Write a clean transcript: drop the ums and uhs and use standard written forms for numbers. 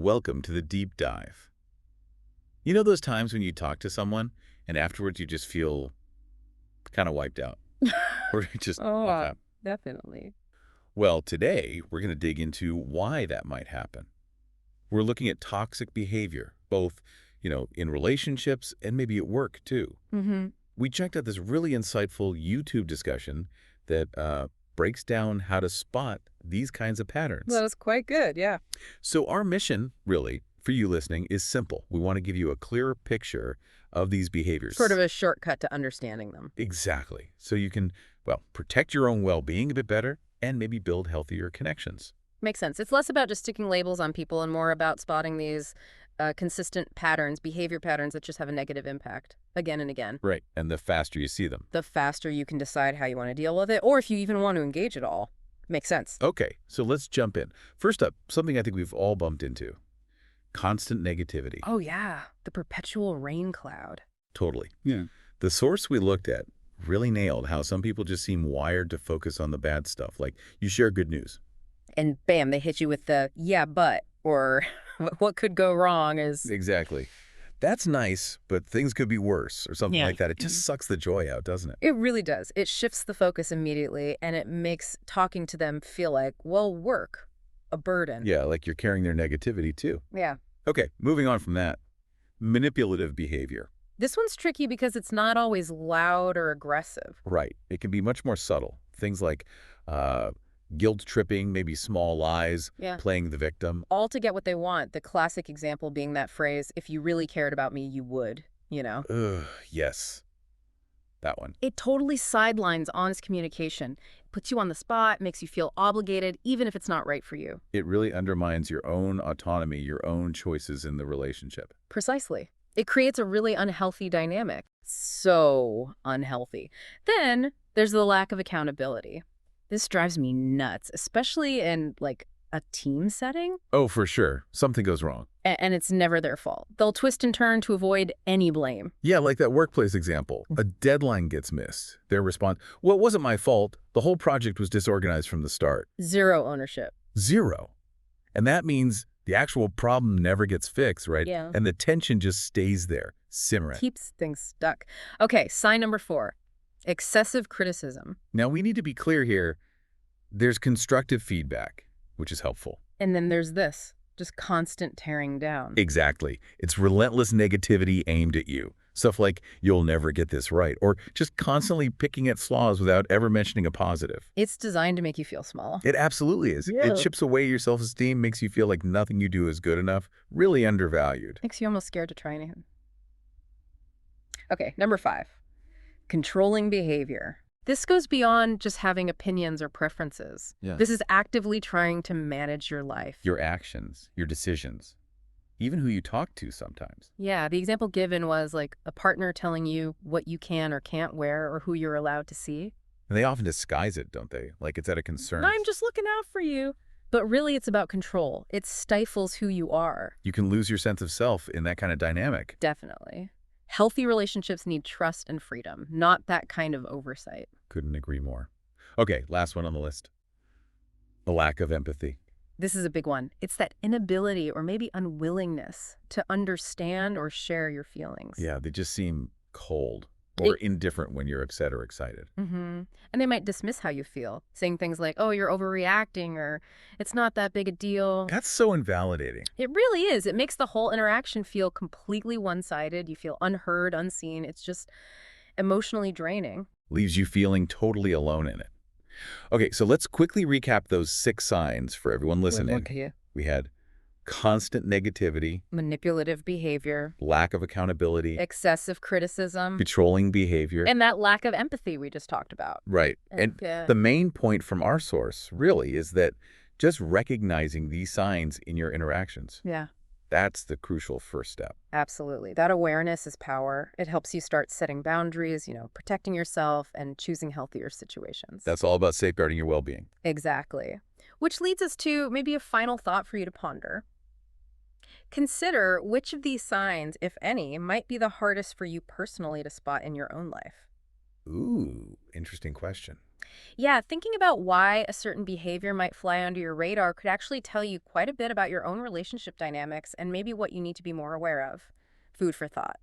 Welcome to the deep dive. You know those times when you talk to someone and afterwards you just feel kind of wiped out? Or just, Oh, okay. definitely. Well, today we're going to dig into why that might happen. We're looking at toxic behavior, both, in relationships and maybe at work too. Mm-hmm. We checked out this really insightful YouTube discussion that breaks down how to spot these kinds of patterns. That was quite good, yeah. So our mission, really, for you listening, is simple. We want to give you a clearer picture of these behaviors. Sort of a shortcut to understanding them. Exactly. So you can, protect your own well-being a bit better and maybe build healthier connections. Makes sense. It's less about just sticking labels on people and more about spotting these consistent patterns, behavior patterns that just have a negative impact again and again. Right. And the faster you see them. The faster you can decide how you want to deal with it, or if you even want to engage at all. Makes sense. Okay, so let's jump in. First up, something I think we've all bumped into. Constant negativity. Oh, yeah. The perpetual rain cloud. Totally. Yeah. The source we looked at really nailed how some people just seem wired to focus on the bad stuff. Like, you share good news. And bam, they hit you with the, yeah, but, or what could go wrong is... Exactly. That's nice, but things could be worse or something Yeah. like that. It just sucks the joy out, doesn't it? It really does. It shifts the focus immediately, and it makes talking to them feel like, well, work, a burden. Yeah, like you're carrying their negativity too. Yeah. Okay, moving on from that. Manipulative behavior. This one's tricky because it's not always loud or aggressive. Right. It can be much more subtle. Things like guilt tripping, maybe small lies, Yeah. playing the victim. All to get what they want. The classic example being that phrase, if you really cared about me, you would, Ugh, yes. That one. It totally sidelines honest communication. It puts you on the spot, makes you feel obligated, even if it's not right for you. It really undermines your own autonomy, your own choices in the relationship. Precisely. It creates a really unhealthy dynamic. So unhealthy. Then there's the lack of accountability. This drives me nuts, especially in, a team setting. Oh, for sure. Something goes wrong. And it's never their fault. They'll twist and turn to avoid any blame. Yeah, like that workplace example. A deadline gets missed. Their response, well, it wasn't my fault. The whole project was disorganized from the start. Zero ownership. Zero. And that means the actual problem never gets fixed, right? Yeah. And the tension just stays there, simmering. Keeps things stuck. Okay, sign number 4. Excessive criticism. Now, we need to be clear here. There's constructive feedback, which is helpful. And then there's this, just constant tearing down. Exactly. It's relentless negativity aimed at you. Stuff like, you'll never get this right, or just constantly picking at flaws without ever mentioning a positive. It's designed to make you feel small. It absolutely is. Yeah. It chips away your self-esteem, makes you feel like nothing you do is good enough, really undervalued. Makes you almost scared to try anything. Okay, number 5. Controlling behavior. This goes beyond just having opinions or preferences. Yeah. This is actively trying to manage your life. Your actions, your decisions, even who you talk to sometimes. Yeah, the example given was a partner telling you what you can or can't wear or who you're allowed to see. And they often disguise it, don't they? Like it's out of concern. I'm just looking out for you. But really, it's about control. It stifles who you are. You can lose your sense of self in that kind of dynamic. Definitely. Healthy relationships need trust and freedom, not that kind of oversight. Couldn't agree more. Okay, last one on the list. A lack of empathy. This is a big one. It's that inability or maybe unwillingness to understand or share your feelings. Yeah, they just seem cold or indifferent when you're upset or excited. Mm-hmm. And they might dismiss how you feel, saying things like, oh, you're overreacting, or it's not that big a deal. That's so invalidating. It really is. It makes the whole interaction feel completely one-sided. You feel unheard, unseen. It's just emotionally draining. Leaves you feeling totally alone in it. Okay, so let's quickly recap those 6 signs for everyone listening. Okay. We had constant negativity, Manipulative behavior, lack of accountability, excessive criticism, controlling behavior. and that lack of empathy we just talked about. Right. And the main point from our source really is that just recognizing these signs in your interactions, Yeah, that's the crucial first step. absolutely. That awareness is power. It helps you start setting boundaries, protecting yourself and choosing healthier situations. That's all about safeguarding your well-being. Exactly. Which leads us to maybe a final thought for you to ponder. Consider which of these signs, if any, might be the hardest for you personally to spot in your own life. Ooh, interesting question. Yeah, thinking about why a certain behavior might fly under your radar could actually tell you quite a bit about your own relationship dynamics and maybe what you need to be more aware of. Food for thought.